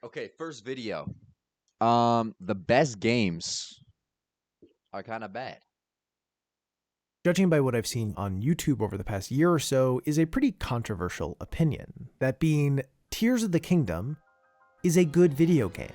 Okay, first video. The best games are kind of bad. Judging by what I've seen on YouTube over the past year or so, is a pretty controversial opinion. That being, Tears of the Kingdom is a good video game.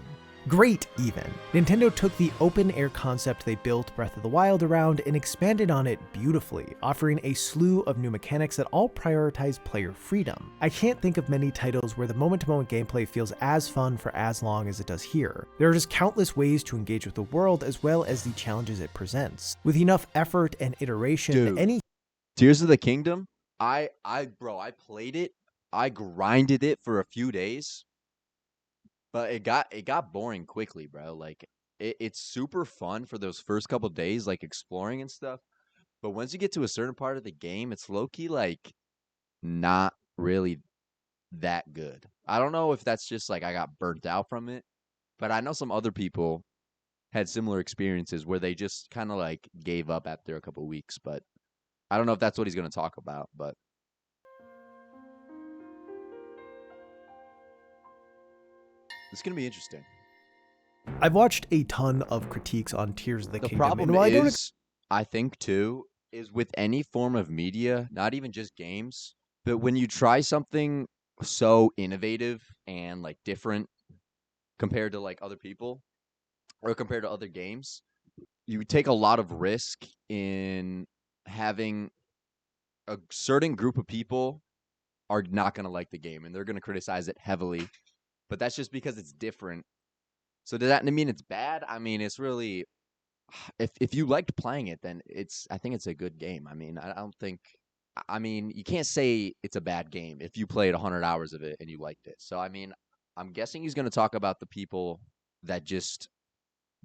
Great, even. Nintendo took the open-air concept they built Breath of the Wild around and expanded on it beautifully, offering a slew of new mechanics that all prioritize player freedom. I can't think of many titles where the moment-to-moment gameplay feels as fun for as long as it does here. There are just countless ways to engage with the world as well as the challenges it presents. With enough effort and iteration, Dude, Tears of the Kingdom, bro, I played it. I grinded it for a few days, but it got boring quickly, bro. Like it's super fun for those first couple days, like exploring and stuff. But once you get to a certain part of the game, it's low key like not really that good. I don't know if that's just like I got burnt out from it, but I know some other people had similar experiences where they just kind of like gave up after a couple weeks. But I don't know if that's what he's going to talk about. But it's going to be interesting. I've watched a ton of critiques on Tears of the The Kingdom, problem and while I don't is, I think too, is with any form of media, not even just games, but when you try something so innovative and like different compared to like other people or compared to other games, you take a lot of risk in having a certain group of people are not going to like the game and they're going to criticize it heavily. But that's just because it's different. So does that mean it's bad? I mean, it's really if you liked playing it, then I think it's a good game. I mean, I don't think I mean, you can't say it's a bad game if you played 100 hours of it and you liked it. So I mean, I'm guessing he's going to talk about the people that just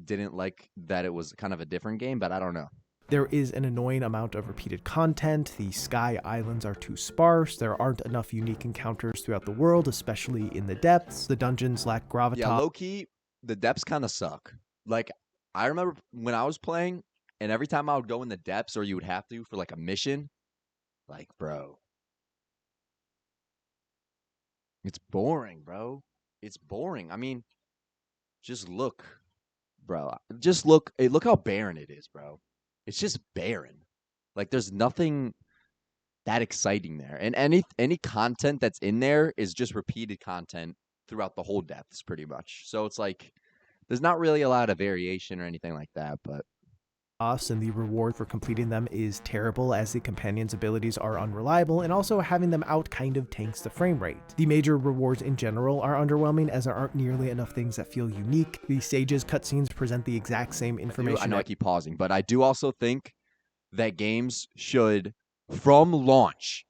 didn't like that it was kind of a different game, but I don't know. There is an annoying amount of repeated content, the sky islands are too sparse, there aren't enough unique encounters throughout the world, especially in the depths, the dungeons lack gravitas. Yeah, low key, the depths kind of suck. Like, I remember when I was playing, and every time I would go in the depths, or you would have to for like a mission, like, bro, it's boring, bro. It's boring. I mean, just look, bro. Just look. Hey, look how barren it is, bro. It's just barren. Like, there's nothing that exciting there, and any content that's in there is just repeated content throughout the whole depths, pretty much. So it's like there's not really a lot of variation or anything like that, but and the reward for completing them is terrible as the companions' abilities are unreliable, and also having them out kind of tanks the frame rate. The major rewards in general are underwhelming as there aren't nearly enough things that feel unique. The stages cutscenes present the exact same information. I know I keep pausing, but I do also think that games should, from launch,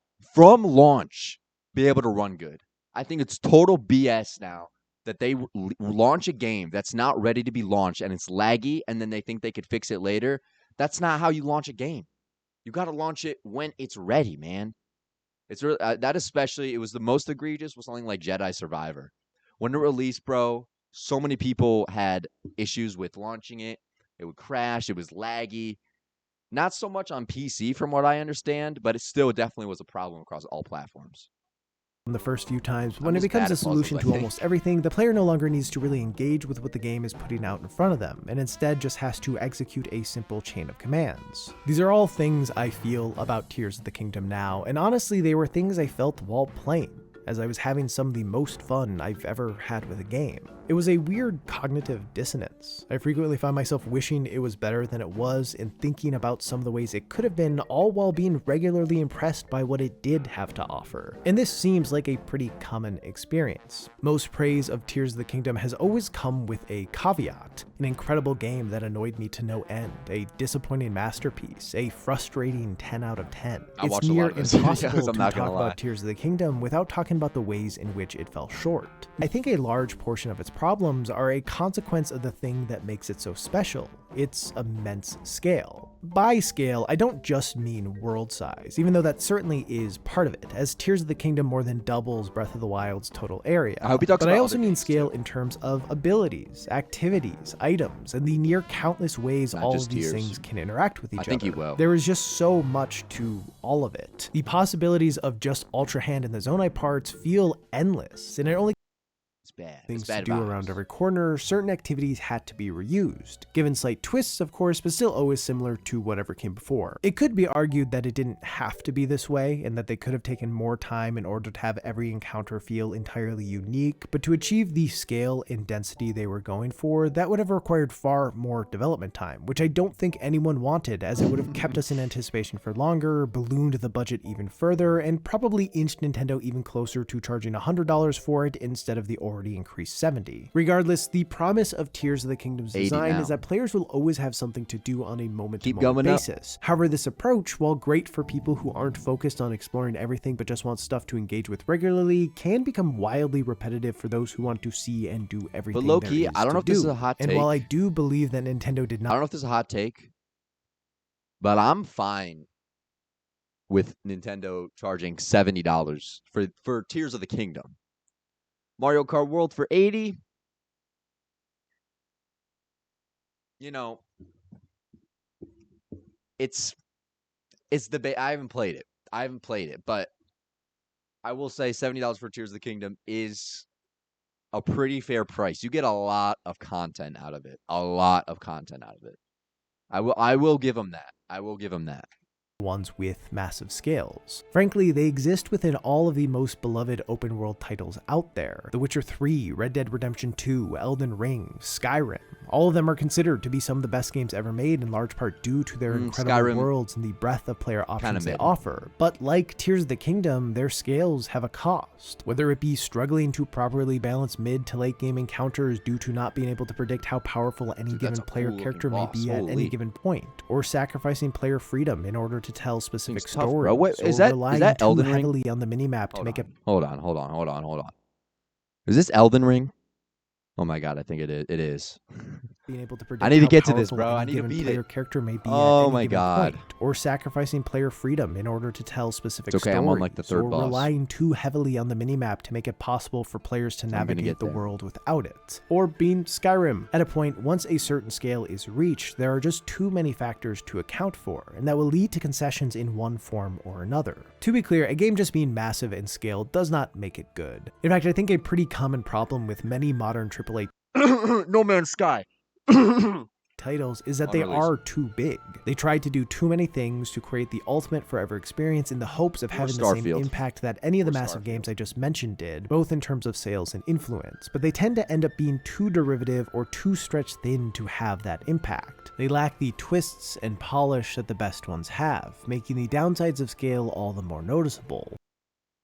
be able to run good. I think it's total BS now that they launch a game that's not ready to be launched and it's laggy, and then they think they could fix it later. That's not how you launch a game. You got to launch it when it's ready, man. It's really, that especially, it was the most egregious with something like Jedi Survivor. When it released, bro, so many people had issues with launching it. It would crash. It was laggy. Not so much on PC, from what I understand, but it still definitely was a problem across all platforms. The first few times, when it becomes a solution to almost everything, the player no longer needs to really engage with what the game is putting out in front of them, and instead just has to execute a simple chain of commands. These are all things I feel about Tears of the Kingdom now, and honestly they were things I felt while playing, as I was having some of the most fun I've ever had with a game. It was a weird cognitive dissonance. I frequently found myself wishing it was better than it was and thinking about some of the ways it could have been, all while being regularly impressed by what it did have to offer. And this seems like a pretty common experience. Most praise of Tears of the Kingdom has always come with a caveat: an incredible game that annoyed me to no end, a disappointing masterpiece, a frustrating 10 out of 10. It's near impossible to talk about Tears of the Kingdom without talking about the ways in which it fell short. I think a large portion of its problems are a consequence of the thing that makes it so special: its immense scale. By scale, I don't just mean world size, even though that certainly is part of it, as Tears of the Kingdom more than doubles Breath of the Wild's total area. But I also mean scale in terms of abilities, activities, items, and the near countless ways all of these things can interact with each other. I think you will. There is just so much to all of it. The possibilities of just Ultra Hand and the Zonai parts feel endless, and it only bad. Things It's bad to do vibes. around every corner, certain activities had to be reused, given slight twists of course, but still always similar to whatever came before. It could be argued that it didn't have to be this way, and that they could have taken more time in order to have every encounter feel entirely unique, but to achieve the scale and density they were going for, that would have required far more development time, which I don't think anyone wanted, as it would have kept us in anticipation for longer, ballooned the budget even further, and probably inched Nintendo even closer to charging $100 for it instead of the already increased $70. Regardless, the promise of Tears of the Kingdom's design is that players will always have something to do on a moment-to-moment basis. However, this approach, while great for people who aren't focused on exploring everything but just want stuff to engage with regularly, can become wildly repetitive for those who want to see and do everything. But low-key, I don't know if this is a hot take. And while I do believe that Nintendo did not— I don't know if this is a hot take, but I'm fine with Nintendo charging $70 for Tears of the Kingdom. Mario Kart World for $80. You know, it's the I haven't played it, but I will say $70 for Tears of the Kingdom is a pretty fair price. You get a lot of content out of it. I will give them that. Ones with massive scales. Frankly, they exist within all of the most beloved open world titles out there. The Witcher 3, Red Dead Redemption 2, Elden Ring, Skyrim. All of them are considered to be some of the best games ever made, in large part due to their incredible Skyrim, worlds and the breadth of player options they offer. But like Tears of the Kingdom, their scales have a cost. Whether it be struggling to properly balance mid to late game encounters due to not being able to predict how powerful any given player character may be at any given point, or sacrificing player freedom in order to tell specific stories, or is that Elden Ring? Heavily on the minimap to make it. Hold on. Is this Elden Ring? Oh my god, I think it is. Being able to predict I need to get to this, bro. I need to beat player it. Character may be Oh at my any given god. point, or sacrificing player freedom in order to tell specific It's okay, stories, I'm on like the third or boss. relying too heavily on the minimap to make it possible for players to navigate the world without it, or being Skyrim. At a point, once a certain scale is reached, there are just too many factors to account for, and that will lead to concessions in one form or another. To be clear, a game just being massive in scale does not make it good. In fact, I think a pretty common problem with many modern AAA No Man's Sky titles is that they are too big. They tried to do too many things to create the ultimate forever experience in the hopes of having the same impact that any of the massive games I just mentioned did, both in terms of sales and influence, but they tend to end up being too derivative or too stretched thin to have that impact. They lack the twists and polish that the best ones have, making the downsides of scale all the more noticeable.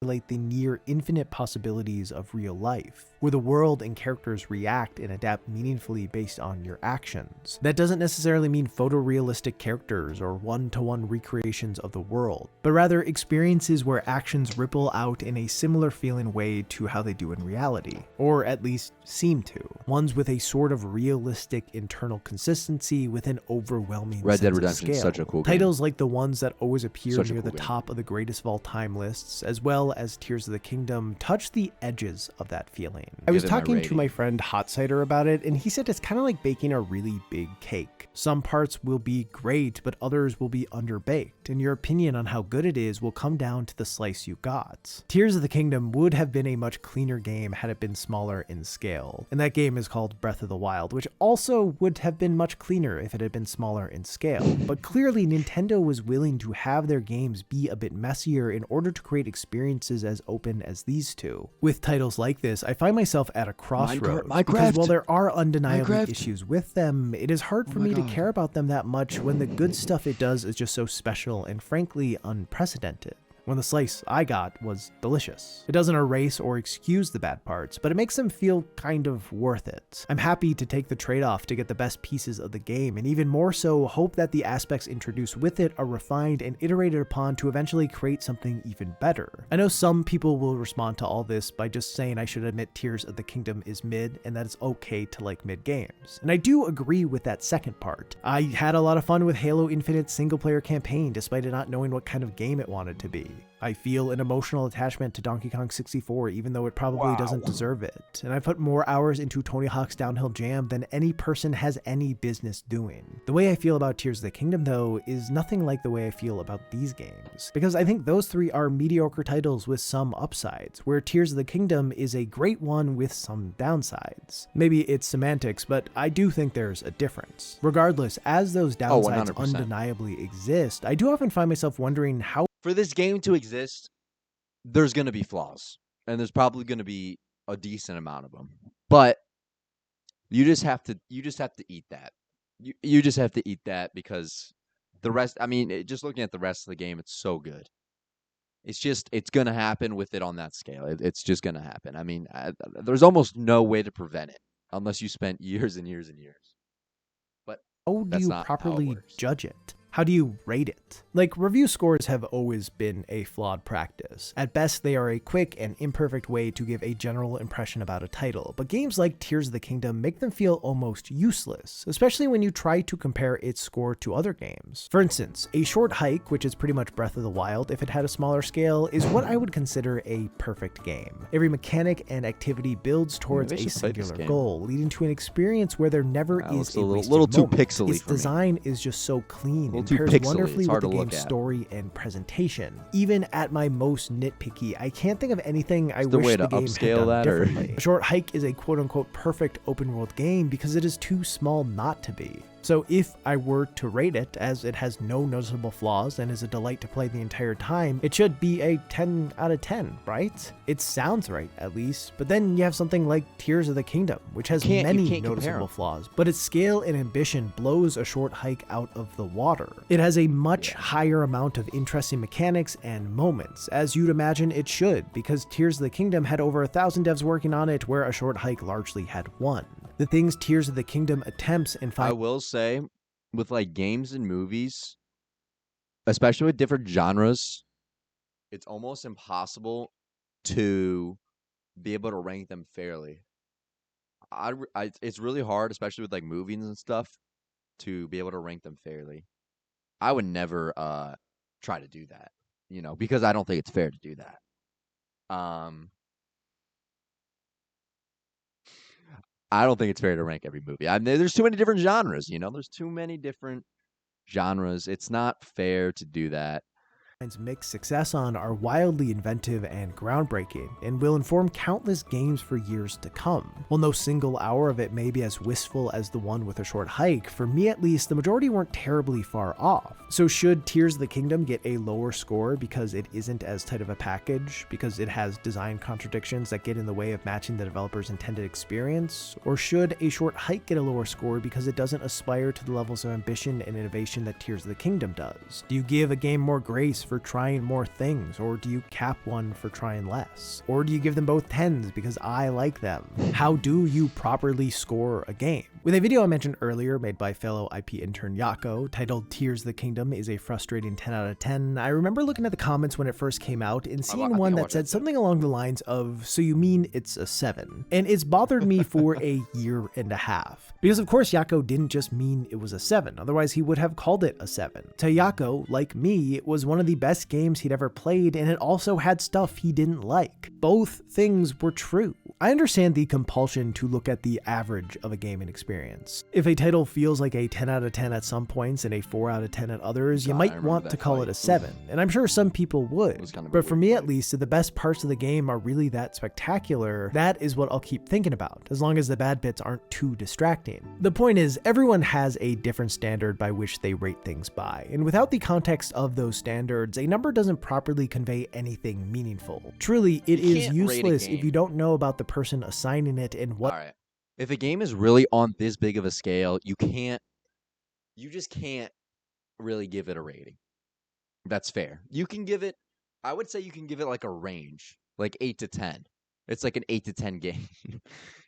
The near infinite possibilities of real life, where the world and characters react and adapt meaningfully based on your actions. That doesn't necessarily mean photorealistic characters or one-to-one recreations of the world, but rather experiences where actions ripple out in a similar feeling way to how they do in reality, or at least seem to. Ones with a sort of realistic internal consistency with an overwhelming Red Dead sense of Redemption is scale. such a cool game. Titles like the ones that always appear near the game. top of the greatest of all time lists, as well as Tears of the Kingdom, touch the edges of that feeling. I was talking to my friend Hot Cider about it, and he said it's kind of like baking a really big cake. Some parts will be great, but others will be underbaked, and your opinion on how good it is will come down to the slice you got. Tears of the Kingdom would have been a much cleaner game had it been smaller in scale, and that game is called Breath of the Wild, which also would have been much cleaner if it had been smaller in scale. But clearly Nintendo was willing to have their games be a bit messier in order to create experiences as open as these two. With titles like this, I find myself at a crossroads, because while there are undeniable issues with them, it is hard for me to care about them that much when the good stuff it does is just so special and frankly unprecedented. When the slice I got was delicious. It doesn't erase or excuse the bad parts, but it makes them feel kind of worth it. I'm happy to take the trade-off to get the best pieces of the game, and even more so, hope that the aspects introduced with it are refined and iterated upon to eventually create something even better. I know some people will respond to all this by just saying I should admit Tears of the Kingdom is mid, and that it's okay to like mid games. And I do agree with that second part. I had a lot of fun with Halo Infinite's single-player campaign, despite it not knowing what kind of game it wanted to be. I feel an emotional attachment to Donkey Kong 64, even though it probably doesn't Wow. deserve it. And I put more hours into Tony Hawk's Downhill Jam than any person has any business doing. The way I feel about Tears of the Kingdom, though, is nothing like the way I feel about these games. Because I think those three are mediocre titles with some upsides, where Tears of the Kingdom is a great one with some downsides. Maybe it's semantics, but I do think there's a difference. Regardless, as those downsides 100%. undeniably exist, I do often find myself wondering how For this game to exist, there's going to be flaws, and there's probably going to be a decent amount of them. But you just have to eat that. You just have to eat that because the rest, I mean, just looking at the rest of the game, it's so good. It's going to happen with it on that scale. It's just going to happen. I mean, there's almost no way to prevent it unless you spent years and years and years. But do that's you not how it properly works. judge it? How do you rate it? Like, review scores have always been a flawed practice. At best, they are a quick and imperfect way to give a general impression about a title, but games like Tears of the Kingdom make them feel almost useless, especially when you try to compare its score to other games. For instance, A Short Hike, which is pretty much Breath of the Wild if it had a smaller scale, is what I would consider a perfect game. Every mechanic and activity builds towards Maybe I a should play this singular game. goal, leading to an experience where there never That is looks a wasted little too moment. pixely Its for me. design is just so clean and too pairs pixely. wonderfully It's with hard the to look game's at. story and presentation. Even at my most nitpicky, I can't think of anything I there a wish way the to game had upscale done that, or- differently. A Short Hike is a quote-unquote perfect open-world game because it is too small not to be. So if I were to rate it, as it has no noticeable flaws and is a delight to play the entire time, it should be a 10 out of 10, right? It sounds right, at least. But then you have something like Tears of the Kingdom, which has You many can't compare noticeable 'em. flaws, but its scale and ambition blows A Short Hike out of the water. It has a much higher amount of interesting mechanics and moments, as you'd imagine it should, because Tears of the Kingdom had over 1,000 devs working on it, where A Short Hike largely had one. The things Tears of the Kingdom attempts and I will say, with like games and movies, especially with different genres, it's almost impossible to be able to rank them fairly. It's really hard, especially with like movies and stuff, to be able to rank them fairly. I would never try to do that, because I don't think it's fair to do that. I don't think it's fair to rank every movie. There's too many different genres, There's too many different genres. It's not fair to do that. mixed success on are wildly inventive and groundbreaking, and will inform countless games for years to come. While no single hour of it may be as wistful as the one with A Short Hike, for me at least, the majority weren't terribly far off. So should Tears of the Kingdom get a lower score because it isn't as tight of a package, because it has design contradictions that get in the way of matching the developer's intended experience? Or should A Short Hike get a lower score because it doesn't aspire to the levels of ambition and innovation that Tears of the Kingdom does? Do you give a game more grace for trying more things, or do you cap one for trying less? Or do you give them both 10s because I like them? How do you properly score a game? With a video I mentioned earlier made by fellow IP intern Yako, titled Tears of the Kingdom is a frustrating 10 out of 10, I remember looking at the comments when it first came out and seeing think one I that watched said that too. something along the lines of, "So you mean it's a 7? And it's bothered me for a year and a half. Because of course Yako didn't just mean it was a 7, otherwise he would have called it a 7. To Yako, like me, it was one of the best games he'd ever played, and it also had stuff he didn't like. Both things were true. I understand the compulsion to look at the average of a gaming experience. If a title feels like a 10 out of 10 at some points and a 4 out of 10 at others, you God, I might remember want that to call fight. it a 7, and I'm sure some people would. was kind of a But for weird me fight. at least, if the best parts of the game are really that spectacular, that is what I'll keep thinking about, as long as the bad bits aren't too distracting. The point is, everyone has a different standard by which they rate things by, and without the context of those standards, a number doesn't properly convey anything meaningful. Truly, it You is can't rate a useless if game. you don't know about the person assigning it and what All right. If a game is really on this big of a scale, you just can't really give it a rating. That's fair. I would say you can give it like a range, like 8 to 10. It's like an 8 to 10 game.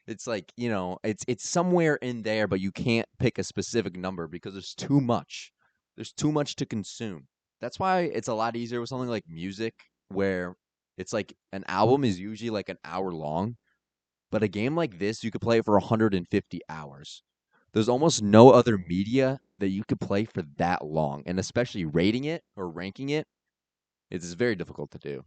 It's like, it's somewhere in there, but you can't pick a specific number because there's too much. There's too much to consume. That's why it's a lot easier with something like music, where it's like an album is usually like an hour long, but a game like this, you could play it for 150 hours. There's almost no other media that you could play for that long, and especially rating it or ranking it, It's very difficult to do.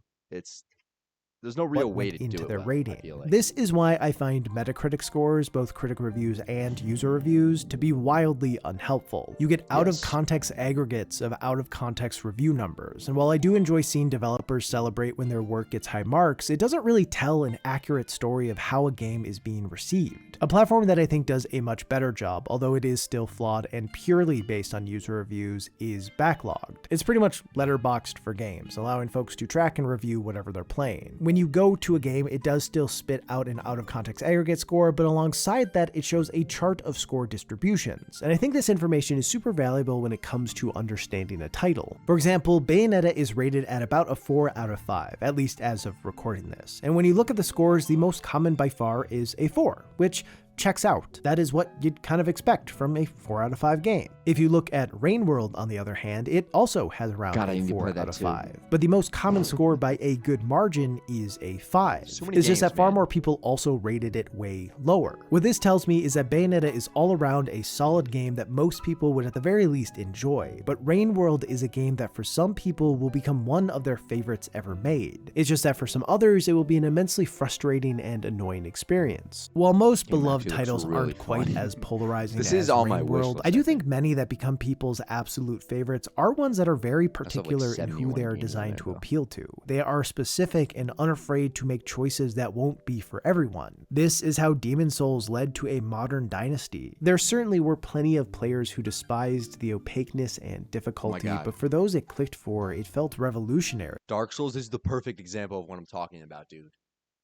There's no real what way went to do into it their well, I rating. feel like. This is why I find Metacritic scores, both critic reviews and user reviews, to be wildly unhelpful. You get out of context aggregates of out of context review numbers, and while I do enjoy seeing developers celebrate when their work gets high marks, it doesn't really tell an accurate story of how a game is being received. A platform that I think does a much better job, although it is still flawed and purely based on user reviews, is Backlogged. It's pretty much letterboxed for games, allowing folks to track and review whatever they're playing. When you go to a game, it does still spit out an out-of-context aggregate score, but alongside that, it shows a chart of score distributions. And I think this information is super valuable when it comes to understanding a title. For example, Bayonetta is rated at about a 4 out of 5, at least as of recording this. And when you look at the scores, the most common by far is a 4, which checks out. That is what you'd kind of expect from a 4 out of 5 game. If you look at Rain World, on the other hand, it also has around a 4 out of 5. But the most common score by a good margin is a 5. It's just that far more people also rated it way lower. What this tells me is that Bayonetta is all around a solid game that most people would at the very least enjoy, but Rain World is a game that for some people will become one of their favorites ever made. It's just that for some others, it will be an immensely frustrating and annoying experience. While most beloved titles aren't quite as polarizing as Rain World, I do think many that become people's absolute favorites are ones that are very particular in who they are designed to appeal to. They are specific and unafraid to make choices that won't be for everyone. This is how Demon's Souls led to a modern dynasty. There certainly were plenty of players who despised the opaqueness and difficulty, but for those it clicked for, it felt revolutionary. Dark Souls is the perfect example of what I'm talking about, dude.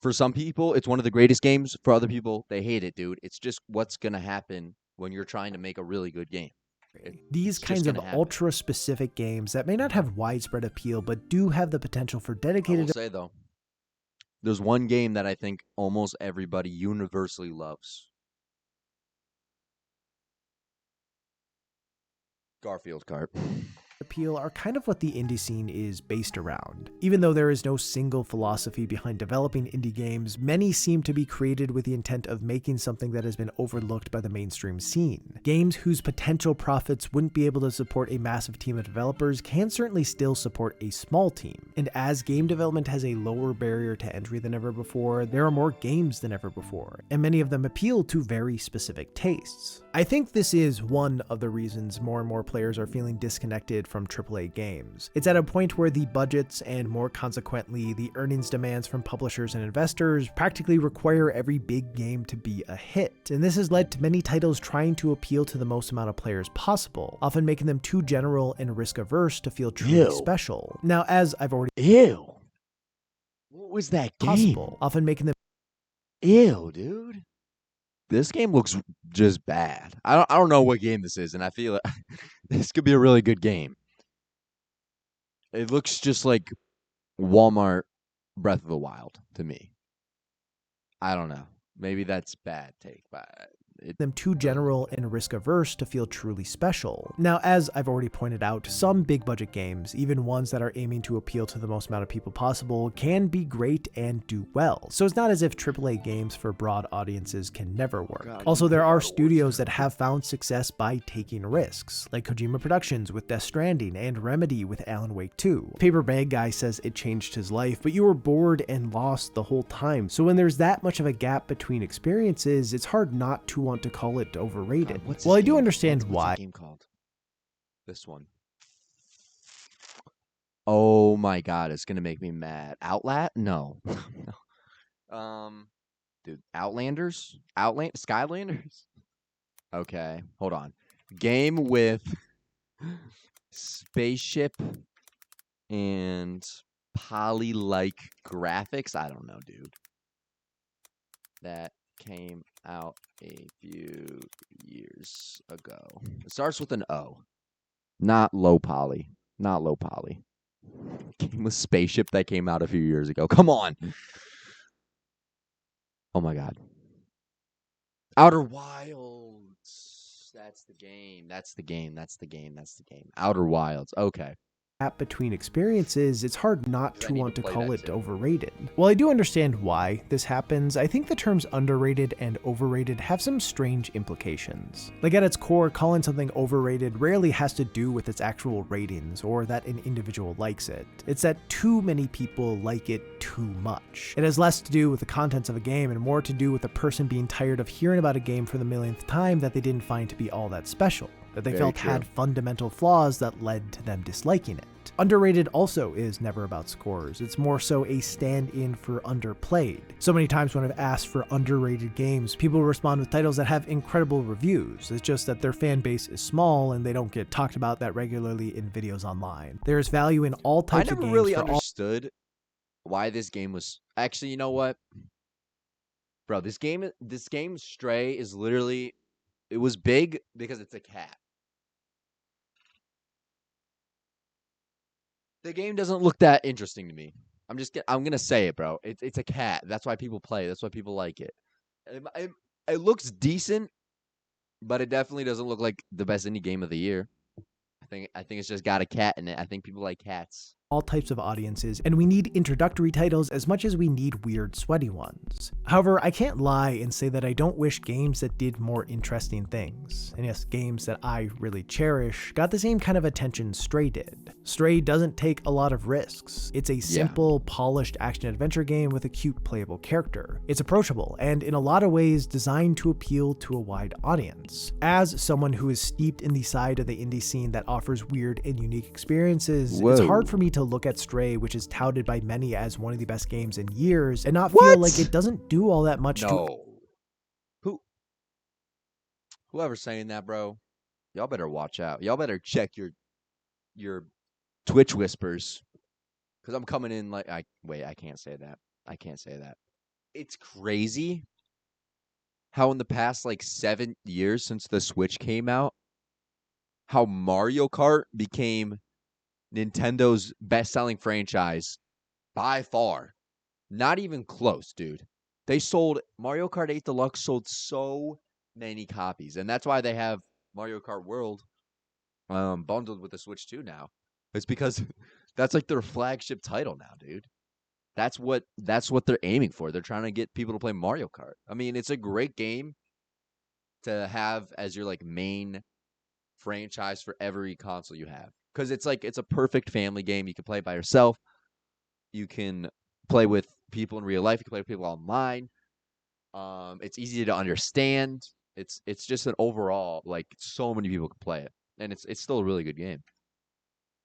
For some people, it's one of the greatest games. For other people, they hate it, dude. It's just what's going to happen when you're trying to make a really good game. These kinds of ultra-specific games that may not have widespread appeal, but do have the potential for dedicated... I will say, though, there's one game that I think almost everybody universally loves. Garfield Kart. Appeal are kind of what the indie scene is based around. Even though there is no single philosophy behind developing indie games, many seem to be created with the intent of making something that has been overlooked by the mainstream scene. Games whose potential profits wouldn't be able to support a massive team of developers can certainly still support a small team. And as game development has a lower barrier to entry than ever before, there are more games than ever before, and many of them appeal to very specific tastes. I think this is one of the reasons more and more players are feeling disconnected from AAA games. It's at a point where the budgets and more consequently the earnings demands from publishers and investors practically require every big game to be a hit. And this has led to many titles trying to appeal to the most amount of players possible, often making them too general and risk averse to feel truly special. Now, as I've already What was that game? Often making them dude. This game looks just bad. I don't know what game this is, and I feel like this could be a really good game. It looks just like Walmart Breath of the Wild to me. I don't know. Maybe that's bad take, but them too general and risk averse to feel truly special. Now, as I've already pointed out, some big budget games, even ones that are aiming to appeal to the most amount of people possible, can be great and do well. So it's not as if AAA games for broad audiences can never work. Also, there are studios that have found success by taking risks, like Kojima Productions with Death Stranding and Remedy with Alan Wake 2. Paper Bag Guy says it changed his life, but you were bored and lost the whole time. So when there's that much of a gap between experiences, it's hard not to want to call it overrated. Well, I do understand why. What's the game called? This one. Oh my god, it's gonna make me mad. No. Dude, Outlanders? Skylanders? Okay, hold on. Game with spaceship and poly-like graphics? I don't know, dude. That came out a few years ago. It starts with an O. Not low poly. Not low poly. Game with spaceship that came out a few years ago. Come on. Oh my god. Outer Wilds. That's the game. Outer Wilds. Okay. gap between experiences, it's hard not 'Cause I to need to want to play call that it too. overrated. While I do understand why this happens, I think the terms underrated and overrated have some strange implications. Like at its core, calling something overrated rarely has to do with its actual ratings or that an individual likes it. It's that too many people like it too much. It has less to do with the contents of a game and more to do with a person being tired of hearing about a game for the millionth time that they didn't find to be all that special, that they Very felt true. had fundamental flaws that led to them disliking it. Underrated also is never about scores. It's more so a stand-in for underplayed. So many times when I've asked for underrated games, people respond with titles that have incredible reviews. It's just that their fan base is small and they don't get talked about that regularly in videos online. There is value in all I types of never games really for all. understood why this game was actually, you know what? Bro, this game Stray is literally it was big because it's a cat. The game doesn't look that interesting to me. I'm gonna say it, bro. It's a cat. That's why people play. That's why people like it. It looks decent, but it definitely doesn't look like the best indie game of the year. I think it's just got a cat in it. I think people like cats. All types of audiences, and we need introductory titles as much as we need weird, sweaty ones. However, I can't lie and say that I don't wish games that did more interesting things, and yes, games that I really cherish, got the same kind of attention Stray did. Stray doesn't take a lot of risks. It's a simple, polished action-adventure game with a cute, playable character. It's approachable, and in a lot of ways designed to appeal to a wide audience. As someone who is steeped in the side of the indie scene that offers weird and unique experiences, it's hard for me to look at Stray, which is touted by many as one of the best games in years, and not feel like it doesn't do all that much to. No. Who whoever's saying that, bro, y'all better watch out. Y'all better check your Twitch whispers. Cause I'm coming in like I can't say that. I can't say that. It's crazy how in the past like 7 years since the Switch came out, how Mario Kart became Nintendo's best-selling franchise by far. Not even close, dude. Mario Kart 8 Deluxe sold so many copies, and that's why they have Mario Kart World bundled with the Switch 2 now. It's because that's like their flagship title now, dude. That's what they're aiming for. They're trying to get people to play Mario Kart. I mean, it's a great game to have as your like main franchise for every console you have. Because it's a perfect family game. You can play by yourself. You can play with people in real life. You can play with people online. It's easy to understand. It's just an overall like so many people can play it, and it's still a really good game.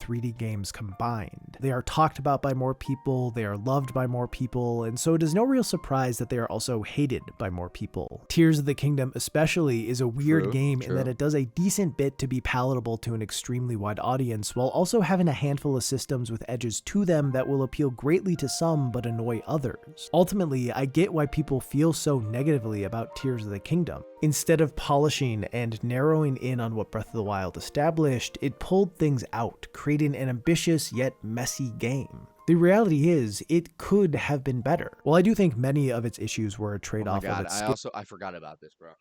3D games combined. They are talked about by more people, they are loved by more people, and so it is no real surprise that they are also hated by more people. Tears of the Kingdom especially is a weird game in that it does a decent bit to be palatable to an extremely wide audience, while also having a handful of systems with edges to them that will appeal greatly to some but annoy others. Ultimately, I get why people feel so negatively about Tears of the Kingdom. Instead of polishing and narrowing in on what Breath of the Wild established, it pulled things out, creating an ambitious yet messy game. The reality is, it could have been better. While I do think many of its issues were a trade-off of its skill. I forgot about this, bro.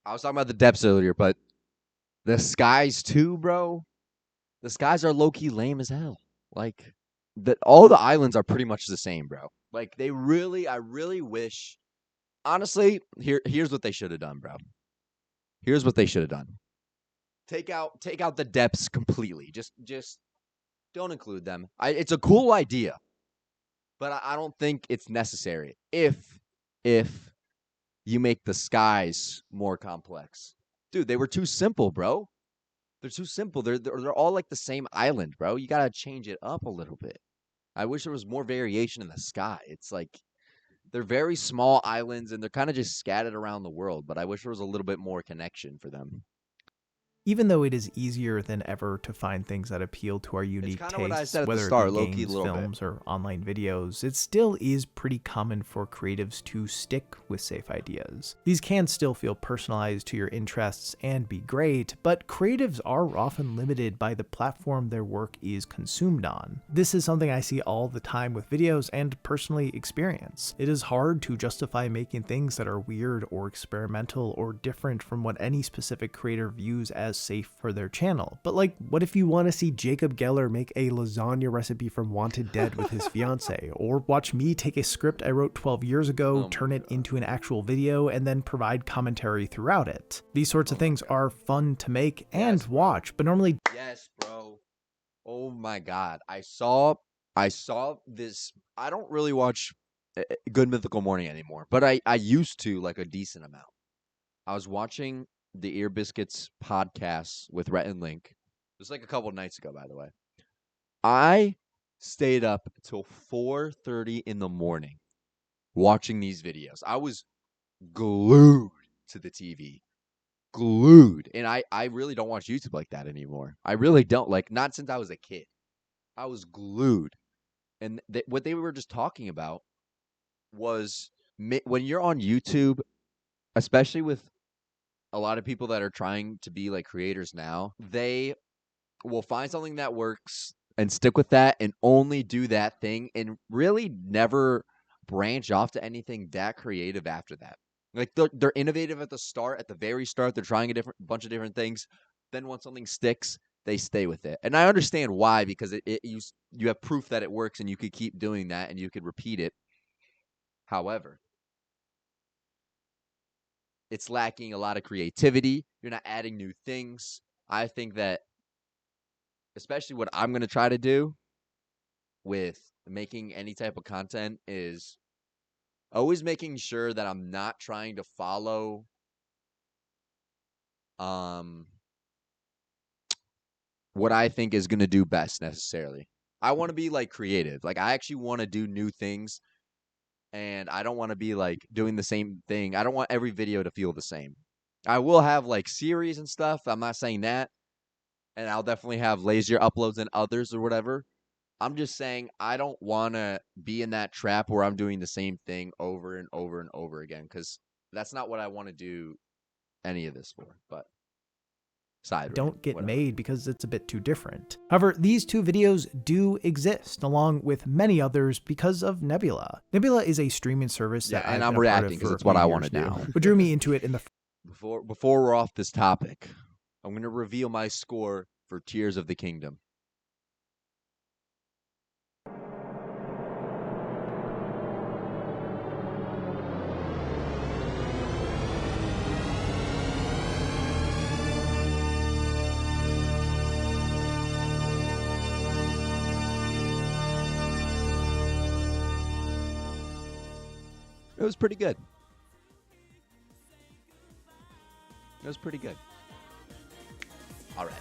I was talking about the depths earlier, but the skies too, bro. The skies are low-key lame as hell. Like all the islands are pretty much the same, bro. Like I really wish. Honestly, here's what they should have done, bro. Here's what they should have done. Take out the depths completely. Just don't include them. It's a cool idea, but I don't think it's necessary. If you make the skies more complex, dude, they were too simple, bro. They're too simple. They're all like the same island, bro. You gotta change it up a little bit. I wish there was more variation in the sky. It's like they're very small islands and they're kind of just scattered around the world, but I wish there was a little bit more connection for them. Even though it is easier than ever to find things that appeal to our unique tastes, whether it be games, films, or online videos, it still is pretty common for creatives to stick with safe ideas. These can still feel personalized to your interests and be great, but creatives are often limited by the platform their work is consumed on. This is something I see all the time with videos and personally experience. It is hard to justify making things that are weird or experimental or different from what any specific creator views as was safe for their channel. But like, what if you want to see Jacob Geller make a lasagna recipe from Wanted Dead with his fiance? Or watch me take a script I wrote 12 years ago, turn it into an actual video, and then provide commentary throughout it? These sorts of things are fun to make and watch, but normally... Yes, bro. Oh my God. I saw this. I don't really watch Good Mythical Morning anymore, but I used to, like, a decent amount. I was watching the Ear Biscuits podcast with Rhett and Link. It was like a couple nights ago, by the way. I stayed up till 4:30 in the morning watching these videos. I was glued to the TV. Glued. And I really don't watch YouTube like that anymore. I really don't. Like, not since I was a kid. I was glued. And what they were just talking about was when you're on YouTube, especially with a lot of people that are trying to be like creators now, they will find something that works and stick with that and only do that thing and really never branch off to anything that creative after that. Like, they're innovative at the start, at the very start. They're trying a bunch of different things. Then once something sticks, they stay with it. And I understand why, because you have proof that it works and you could keep doing that and you could repeat it. However, it's lacking a lot of creativity. You're not adding new things. I think that, especially what I'm going to try to do with making any type of content, is always making sure that I'm not trying to follow what I think is going to do best necessarily. I want to be like creative. Like, I actually want to do new things, and I don't want to be like doing the same thing. I don't want every video to feel the same. I will have like series and stuff. I'm not saying that. And I'll definitely have lazier uploads than others or whatever. I'm just saying I don't want to be in that trap where I'm doing the same thing over and over and over again, because that's not what I want to do any of this for. But don't get made because it's a bit too different. However, these two videos do exist, along with many others, because of Nebula. Nebula is a streaming service that and I've I'm been a part reacting of because for it's what I want to now. do. What drew me into it in the before we're off this topic, I'm going to reveal my score for Tears of the Kingdom. It was pretty good. It was pretty good. All right.